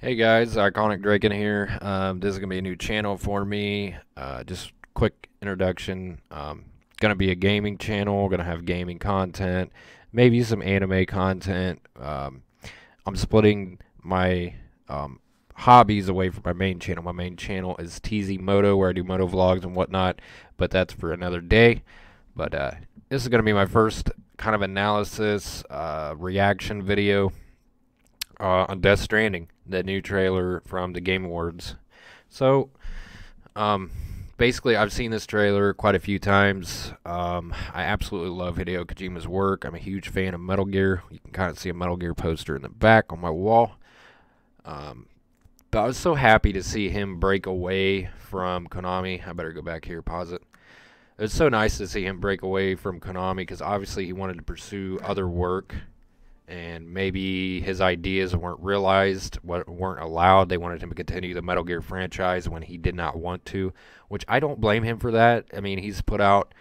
Hey guys, Iconic Draken here. This is gonna be a new channel for me. Just quick introduction. Gonna be a gaming channel. Gonna have gaming content, maybe some anime content. I'm splitting my hobbies away from my main channel. My main channel is TZ Moto, where I do moto vlogs and whatnot. But that's for another day. But this is gonna be my first kind of analysis, reaction video on Death Stranding, the new trailer from the Game Awards. So, um, basically, I've seen this trailer quite a few times. I absolutely love Hideo Kojima's work. I'm a huge fan of Metal Gear. You can kind of see a Metal Gear poster in the back on my wall. Um, but I was so happy to see him break away from Konami. I better go back here, pause it. It's so nice to see him break away from Konami because obviously he wanted to pursue other work and maybe his ideas weren't realized, weren't allowed. They wanted him to continue the Metal Gear franchise when he did not want to, which I don't blame him for that. I mean, he's put out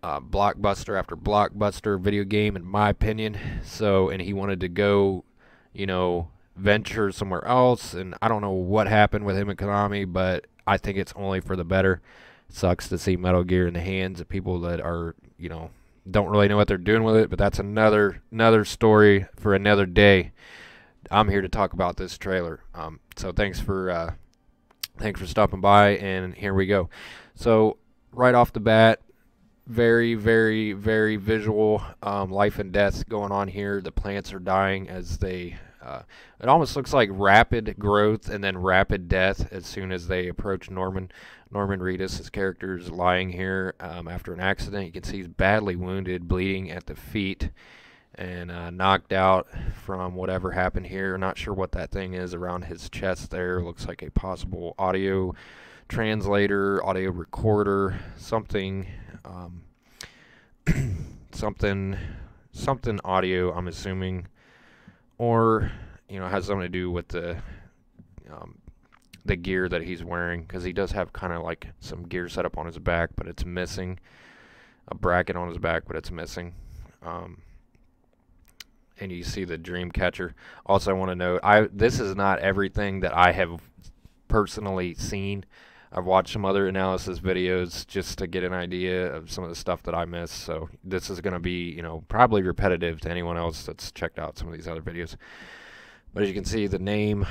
blockbuster after blockbuster video game, in my opinion. So, and he wanted to go, venture somewhere else. And I don't know what happened with him and Konami, but I think it's only for the better. It sucks to see Metal Gear in the hands of people that are, don't really know what they're doing with it, but that's another story for another day. I'm here to talk about this trailer. So thanks for stopping by, and here we go. So right off the bat, very very visual, life and death going on here. The plants are dying as they. It almost looks like rapid growth and then rapid death as soon as they approach Norman. Norman Reedus, his character, is lying here after an accident. You can see he's badly wounded, bleeding at the feet, and knocked out from whatever happened here. Not sure what that thing is around his chest there. Looks like a possible audio translator, audio recorder, something, something audio, I'm assuming, or has something to do with the gear that he's wearing, because he does have kind of like some gear set up on his back, but it's missing. A bracket on his back, but it's missing. And you see the dream catcher. Also, I want to note, this is not everything that I have personally seen. I've watched some other analysis videos just to get an idea of some of the stuff that I missed. So this is going to be, probably repetitive to anyone else that's checked out some of these other videos. But as you can see, the name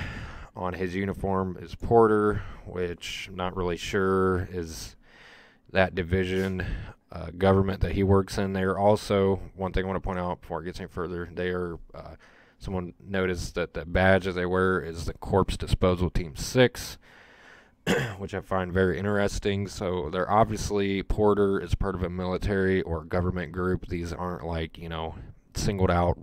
on his uniform is Porter, which I'm not really sure is that division government that he works in. They are also, one thing I want to point out before it gets any further, they are, someone noticed that the badge that they wear is the Corpse Disposal Team 6, which I find very interesting. So they're obviously, Porter is part of a military or government group. These aren't like, singled out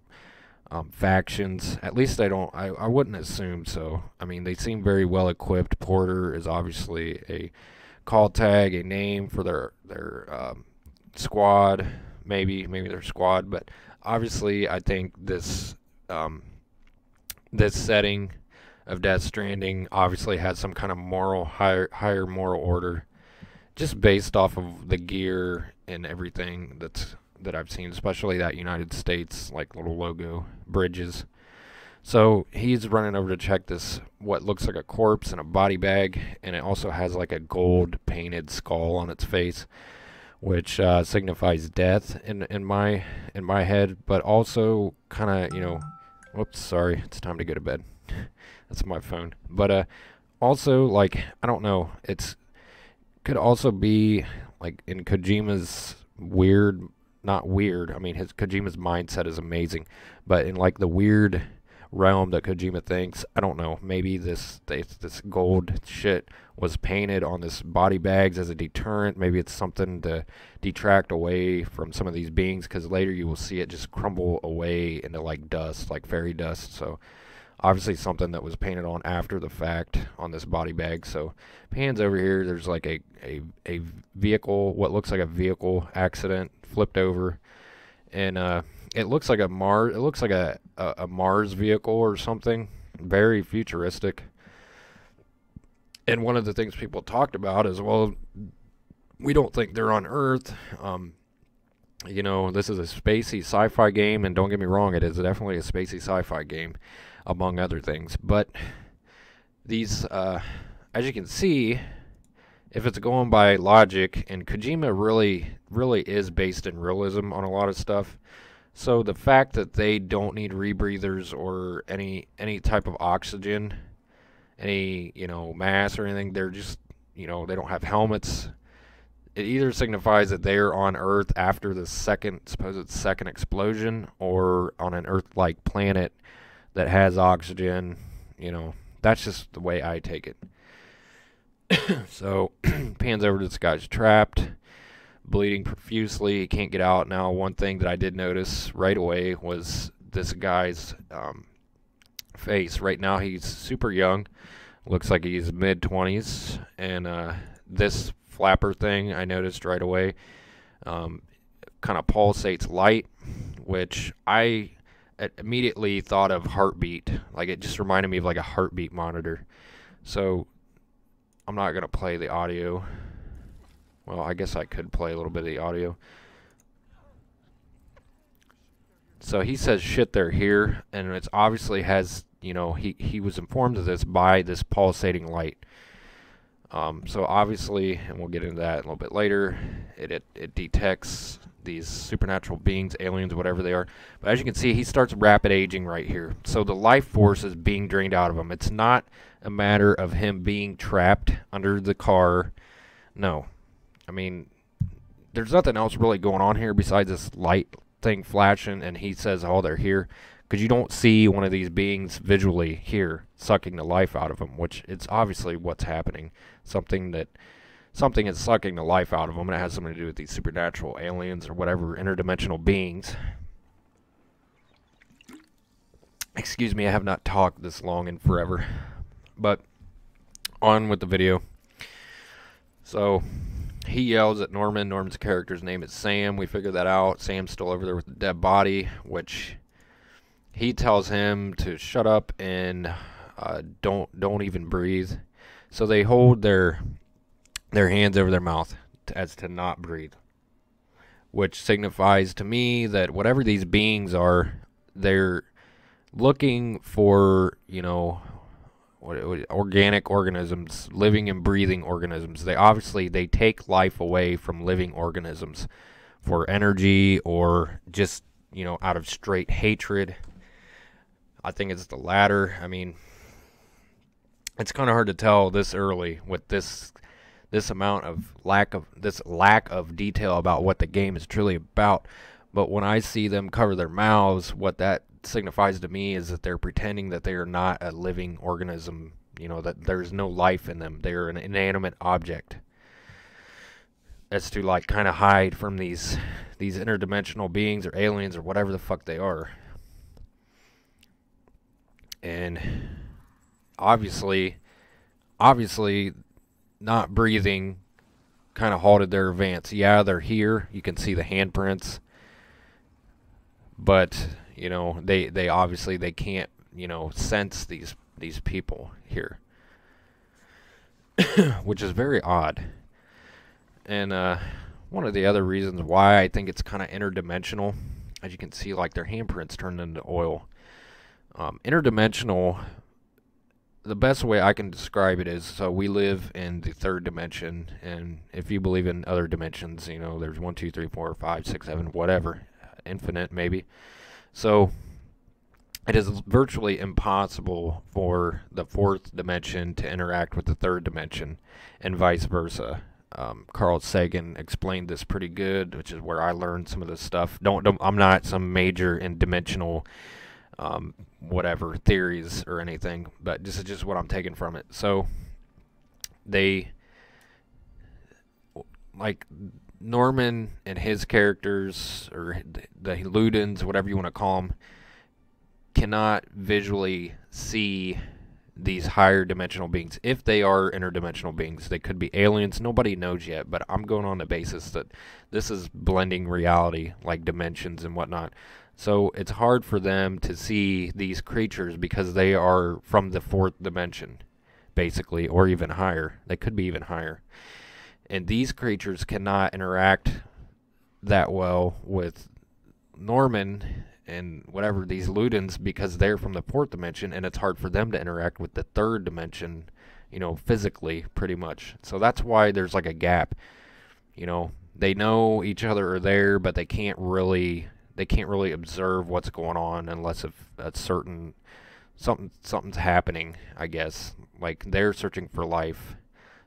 factions. At least I wouldn't assume so. I mean, they seem very well equipped. Porter is obviously a call tag, a name for their squad, maybe their squad, but obviously I think this this setting of Death Stranding obviously has some kind of higher moral order, just based off of the gear and everything that I've seen, especially that United States like little logo bridges. So he's running over to check this, what looks like a corpse in a body bag, and it also has like a gold painted skull on its face, which signifies death in my head, but also kind of, whoops, sorry, it's time to go to bed. That's my phone. But also, like, I don't know, could also be like in Kojima's weird, not weird, I mean, Kojima's mindset is amazing, but in like the weird realm that Kojima thinks, I don't know, maybe this gold shit was painted on this body bags as a deterrent. Maybe it's something to detract away from some of these beings, because later you will see it just crumble away into like dust, like fairy dust. So obviously something that was painted on after the fact on this body bag. So pans over here, there's like a vehicle, what looks like a vehicle accident, flipped over, and it looks like a Mars vehicle or something, very futuristic. And one of the things people talked about is, well, we don't think they're on Earth. This is a spacey sci-fi game, and don't get me wrong, it is definitely a spacey sci-fi game, among other things. But these, as you can see, if it's going by logic, and Kojima really is based in realism on a lot of stuff. So the fact that they don't need rebreathers or any type of oxygen, any mass or anything, they're just they don't have helmets. It either signifies that they're on Earth after the supposed second explosion, or on an Earth-like planet that has oxygen. That's just the way I take it. So, pans over to this guy's trapped, bleeding profusely. He can't get out. Now, one thing that I did notice right away was this guy's face. Right now, he's super young. Looks like he's mid-20s. And this flapper thing I noticed right away kind of pulsates light, which I immediately thought of heartbeat. Like, it just reminded me of like a heartbeat monitor. So I'm not going to play the audio. Well, I guess I could play a little bit of the audio. So he says shit, they're here, and it's obviously has, he was informed of this by this pulsating light. So obviously, and we'll get into that a little bit later, it detects these supernatural beings, aliens, whatever they are. But as you can see, he starts rapid aging right here. So the life force is being drained out of him. It's not a matter of him being trapped under the car. No. I mean, there's nothing else really going on here besides this light thing flashing, and he says, oh, they're here. Because you don't see one of these beings visually here sucking the life out of him, which it's obviously what's happening. Something is sucking the life out of them, and it has something to do with these supernatural aliens or whatever interdimensional beings. Excuse me, I have not talked this long in forever. But on with the video. So he yells at Norman. Norman's character's name is Sam. We figured that out. Sam's still over there with the dead body, which he tells him to shut up and don't even breathe. So they hold their hands over their mouth as to not breathe, which signifies to me that whatever these beings are, they're looking for, organic organisms, living and breathing organisms. They take life away from living organisms for energy, or just, out of straight hatred. I think it's the latter. I mean, it's kind of hard to tell this early with this amount of lack of detail about what the game is truly about. But when I see them cover their mouths, what that signifies to me is that they're pretending that they are not a living organism, that there's no life in them. They're an inanimate object. As to like kind of hide from these interdimensional beings or aliens or whatever the fuck they are. And obviously not breathing kind of halted their advance. Yeah, they're here. You can see the handprints. But, they obviously they can't, sense these people here. Which is very odd. And one of the other reasons why I think it's kind of interdimensional, as you can see, like their handprints turned into oil. Interdimensional, the best way I can describe it is, so we live in the third dimension, and if you believe in other dimensions, there's 1, 2, 3, 4, 5, 6, 7, whatever, infinite maybe. So it is virtually impossible for the fourth dimension to interact with the third dimension, and vice versa. Carl Sagan explained this pretty good, which is where I learned some of this stuff. I'm not some major in dimensional whatever theories or anything, but this is just what I'm taking from it. So they, like Norman and his characters, or the Ludens, whatever you want to call them, cannot visually see these higher dimensional beings. If they are interdimensional beings, they could be aliens. Nobody knows yet, but I'm going on the basis that this is blending reality, like dimensions and whatnot. So it's hard for them to see these creatures because they are from the fourth dimension, basically, or even higher. They could be even higher. And these creatures cannot interact that well with Norman and whatever, these Ludens, because they're from the fourth dimension, and it's hard for them to interact with the third dimension, physically, pretty much. So that's why there's like a gap. They know each other are there, but they can't really observe what's going on unless if a certain something's happening, I guess. Like they're searching for life.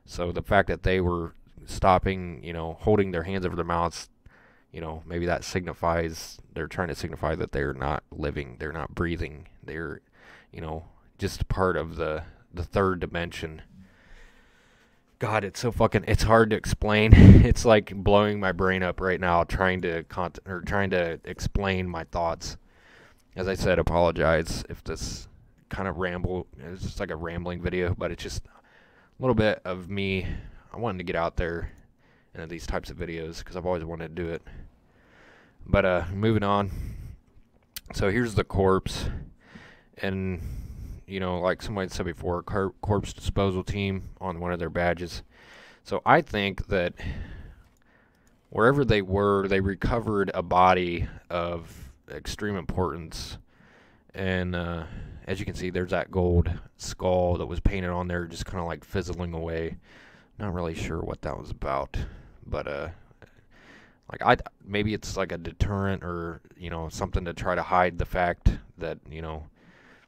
So the fact that they were stopping, holding their hands over their mouths, maybe that signifies they're trying to signify that they're not living, they're not breathing, they're, just part of the third dimension. God, it's hard to explain. It's like blowing my brain up right now trying to explain my thoughts. As I said, apologize if this kind of it's just like a rambling video, but it's just a little bit of me. I wanted to get out there into these types of videos because I've always wanted to do it. But moving on. So here's the corpse, and like somebody said before, corpse disposal team on one of their badges. So I think that wherever they were, they recovered a body of extreme importance. And as you can see, there's that gold skull that was painted on there, just kind of like fizzling away. Not really sure what that was about, but maybe it's like a deterrent, or something to try to hide the fact that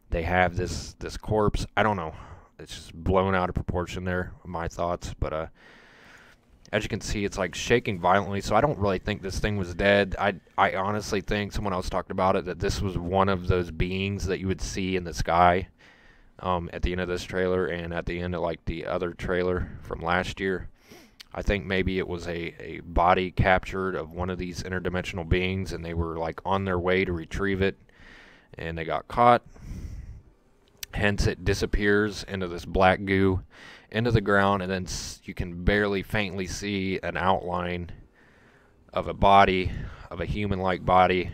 they have this corpse. I don't know. It's just blown out of proportion there, my thoughts. But as you can see, it's like shaking violently. So I don't really think this thing was dead. I honestly think, someone else talked about it, that this was one of those beings that you would see in the sky at the end of this trailer and at the end of like the other trailer from last year. I think maybe it was a body captured of one of these interdimensional beings, and they were like on their way to retrieve it, and they got caught. Hence, it disappears into this black goo, into the ground, and then you can barely faintly see an outline of a body, of a human-like body.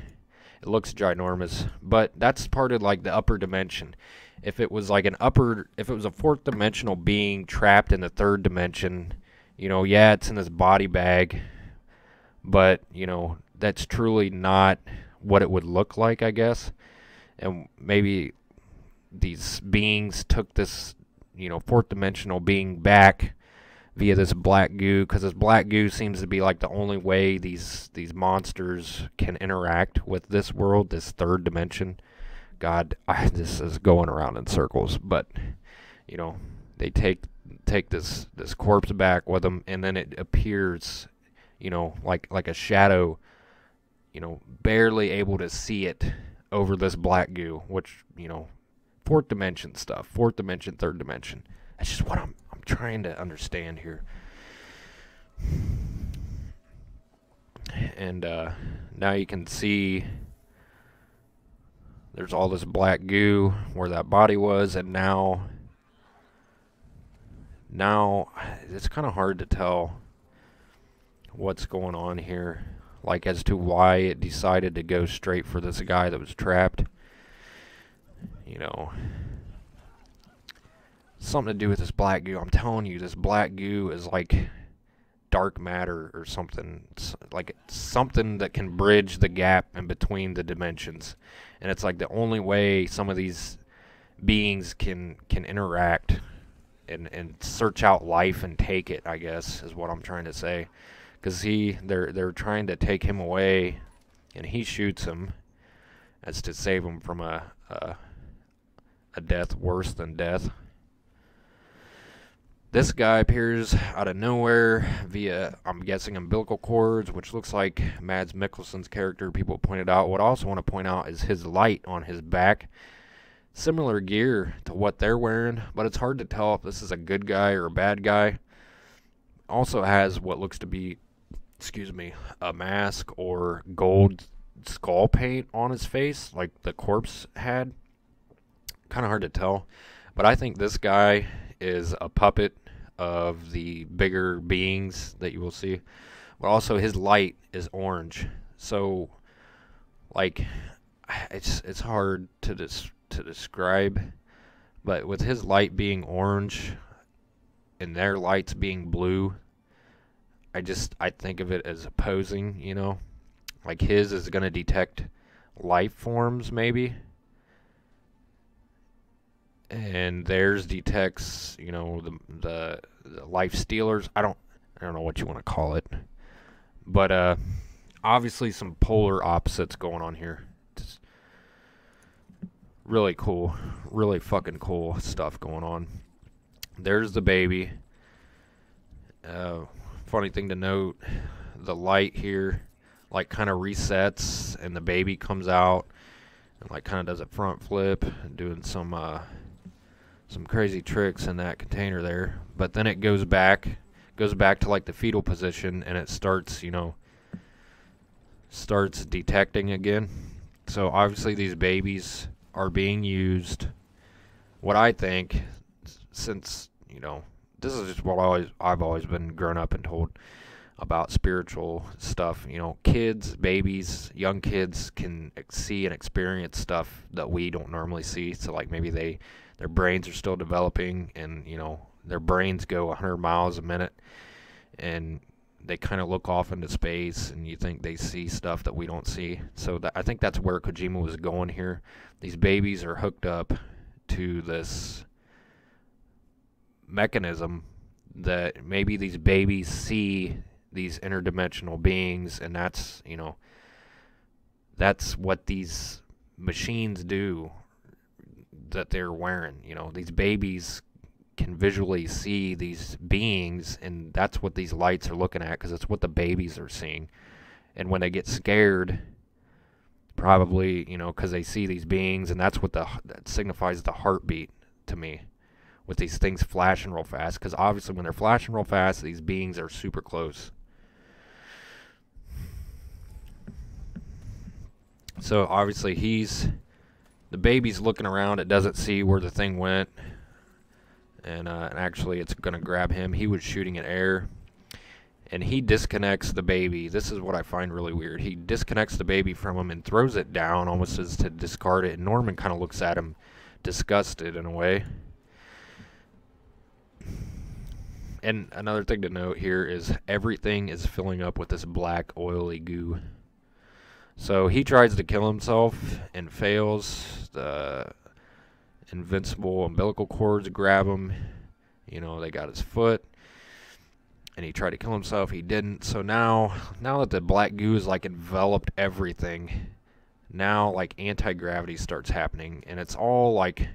It looks ginormous, but that's part of like the upper dimension. If it was like if it was a fourth dimensional being trapped in the third dimension, yeah, it's in this body bag, but that's truly not what it would look like, I guess. And maybe these beings took this, fourth dimensional being back via this black goo, because this black goo seems to be like the only way these monsters can interact with this world, this third dimension. God, this is going around in circles, but they take this corpse back with them, and then it appears, like a shadow, barely able to see it over this black goo, which fourth dimension stuff, fourth dimension, third dimension. That's just what I'm trying to understand here. And now you can see there's all this black goo where that body was, and now it's kind of hard to tell what's going on here, like as to why it decided to go straight for this guy that was trapped. Something to do with this black goo. I'm telling you, this black goo is like dark matter or something. It's like something that can bridge the gap in between the dimensions, and it's like the only way some of these beings can interact and search out life and take it, I guess, is what I'm trying to say. Because they're trying to take him away, and he shoots him as to save him from a death worse than death. This guy appears out of nowhere via, I'm guessing, umbilical cords, which looks like Mads Mikkelsen's character, people pointed out. What I also want to point out is his light on his back. Similar gear to what they're wearing, but it's hard to tell if this is a good guy or a bad guy. Also has what looks to be, a mask or gold skull paint on his face, like the corpse had. Kind of hard to tell, but I think this guy is a puppet of the bigger beings that you will see. But also his light is orange, so like it's hard to describe. But with his light being orange and their lights being blue, I think of it as opposing. Like his is going to detect life forms, maybe. And theirs detects, you know, the life stealers. I don't know what you want to call it, but obviously some polar opposites going on here. Just really cool, really fucking cool stuff going on. There's the baby. Funny thing to note, the light here like kind of resets and the baby comes out and like kind of does a front flip and doing some crazy tricks in that container there. But then it goes back to like the fetal position, and it starts, you know, starts detecting again. So obviously these babies are being used, what I think, since, you know, this is just what I've always been grown up and told about spiritual stuff. You know, kids, babies, young kids can see and experience stuff that we don't normally see. So like maybe their brains are still developing, and you know, their brains go 100 miles a minute, and they kind of look off into space, and you think they see stuff that we don't see. So I think that's where Kojima was going here. These babies are hooked up to this mechanism that maybe these babies see these interdimensional beings, and that's, you know, that's what these machines do that they're wearing. You know, these babies can visually see these beings, and that's what these lights are looking at, because it's what the babies are seeing. And when they get scared, probably, you know, because they see these beings, and that's what that signifies the heartbeat to me, with these things flashing real fast, because obviously when they're flashing real fast, these beings are super close. So obviously the baby's looking around, it doesn't see where the thing went, and actually it's going to grab him. He was shooting at air, and he disconnects the baby. This is what I find really weird. He disconnects the baby from him and throws it down almost as to discard it, and Norman kind of looks at him disgusted in a way. And another thing to note here is everything is filling up with this black oily goo. So he tries to kill himself and fails. The invincible umbilical cords grab him. You know, they got his foot. And he tried to kill himself. He didn't. So now that the black goo is like enveloped everything, now like anti-gravity starts happening. And it's all like,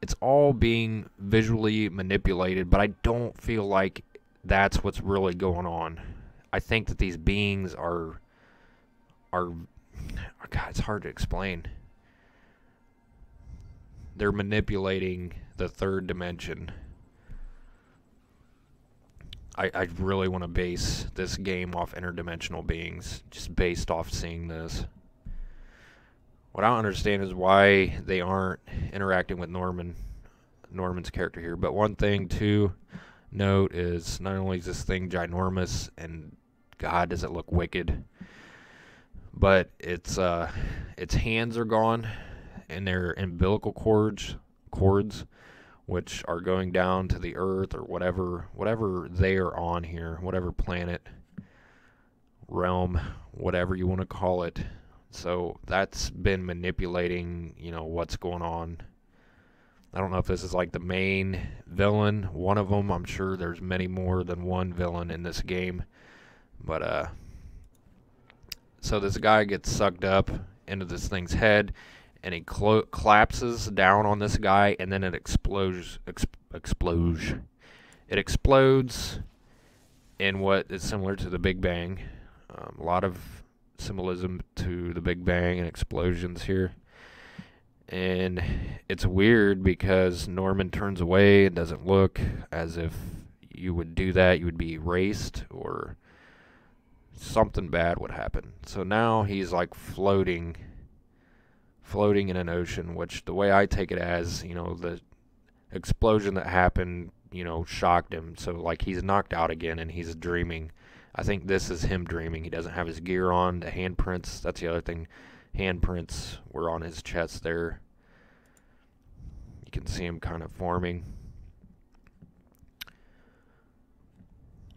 it's all being visually manipulated, but I don't feel like that's what's really going on. I think that these beings are God, it's hard to explain. They're manipulating the third dimension. I really want to base this game off interdimensional beings, just based off seeing this. What I don't understand is why they aren't interacting with Norman's character here. But one thing to note is not only is this thing ginormous, and God, does it look wicked, but its hands are gone, and their umbilical cords, which are going down to the earth or whatever they are on here, whatever planet, realm, whatever you want to call it. So that's been manipulating, you know, what's going on. I don't know if this is like the main villain, one of them. I'm sure there's many more than one villain in this game. But so this guy gets sucked up into this thing's head, and he collapses down on this guy, and then it explodes. It explodes in what is similar to the Big Bang. A lot of symbolism to the Big Bang and explosions here. And it's weird because Norman turns away and doesn't look, as if you would do that, you would be erased, or something bad would happen. So now he's like floating in an ocean, which the way I take it as, you know, the explosion that happened, you know, shocked him. So like he's knocked out again and he's dreaming. I think this is him dreaming. He doesn't have his gear on. The handprints, that's the other thing. Handprints were on his chest there. You can see him kind of forming.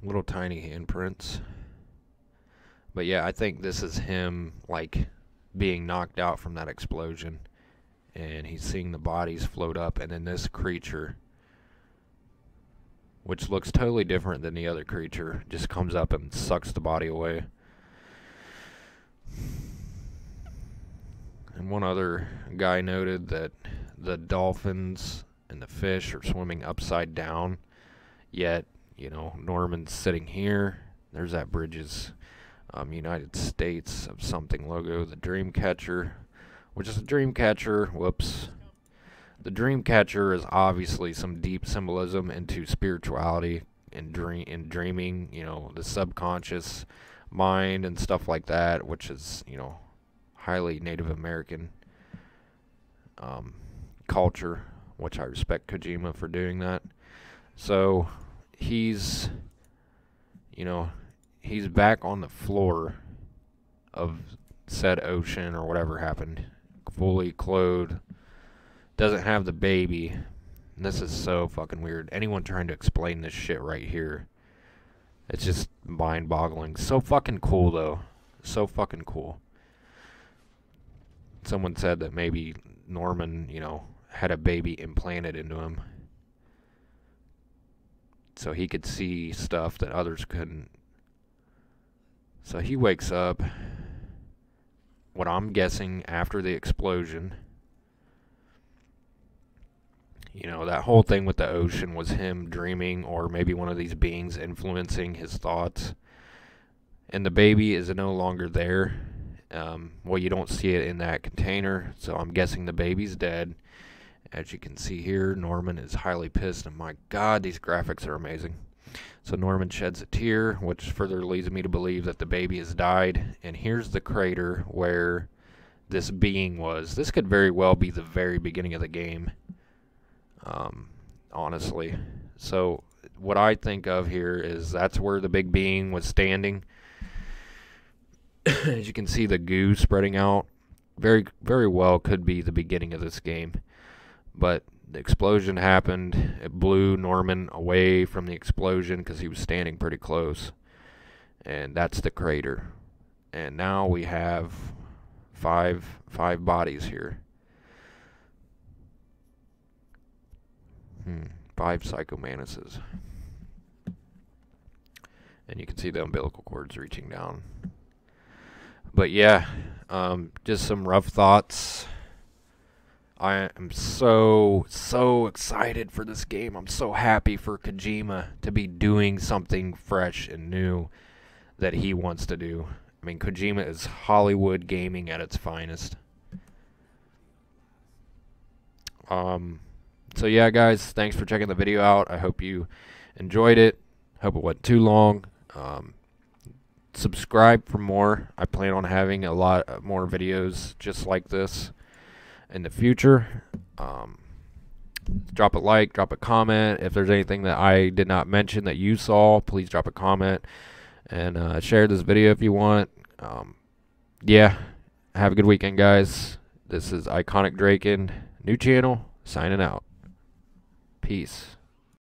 Little tiny handprints. But yeah, I think this is him, like, being knocked out from that explosion, and he's seeing the bodies float up, and then this creature, which looks totally different than the other creature, just comes up and sucks the body away. And one other guy noted that the dolphins and the fish are swimming upside down, yet, you know, Norman's sitting here. There's that bridge's United States of something logo, the dream catcher, which is a dream catcher. Whoops. The dream catcher is obviously some deep symbolism into spirituality and dreaming, you know, the subconscious mind and stuff like that, which is, you know, highly Native American culture, which I respect Kojima for doing that. So he's, you know, he's back on the floor of said ocean or whatever happened, fully clothed, doesn't have the baby. And this is so fucking weird. Anyone trying to explain this shit right here, it's just mind-boggling. So fucking cool, though. So fucking cool. Someone said that maybe Norman, you know, had a baby implanted into him, so he could see stuff that others couldn't. So he wakes up, what I'm guessing, after the explosion. You know, that whole thing with the ocean was him dreaming, or maybe one of these beings influencing his thoughts. And the baby is no longer there. Well, you don't see it in that container, so I'm guessing the baby's dead. As you can see here, Norman is highly pissed, and my God, these graphics are amazing. So Norman sheds a tear, which further leads me to believe that the baby has died. And here's the crater where this being was. This could very well be the very beginning of the game, honestly. So what I think of here is that's where the big being was standing. As you can see, the goo spreading out. Very, very well could be the beginning of this game. But the explosion happened. It blew Norman away from the explosion because he was standing pretty close. And that's the crater. And now we have five bodies here. 5 psychomanises. And you can see the umbilical cords reaching down. But yeah, just some rough thoughts. I am so excited for this game. I'm so happy for Kojima to be doing something fresh and new that he wants to do. I mean, Kojima is Hollywood gaming at its finest. So yeah, guys, thanks for checking the video out. I hope you enjoyed it. Hope it wasn't too long. Subscribe for more. I plan on having a lot more videos just like this in the future. Drop a like, drop a comment. If there's anything that I did not mention that you saw, please drop a comment, and share this video if you want. Yeah, have a good weekend, guys. This is Iconic Draken, new channel, signing out. Peace.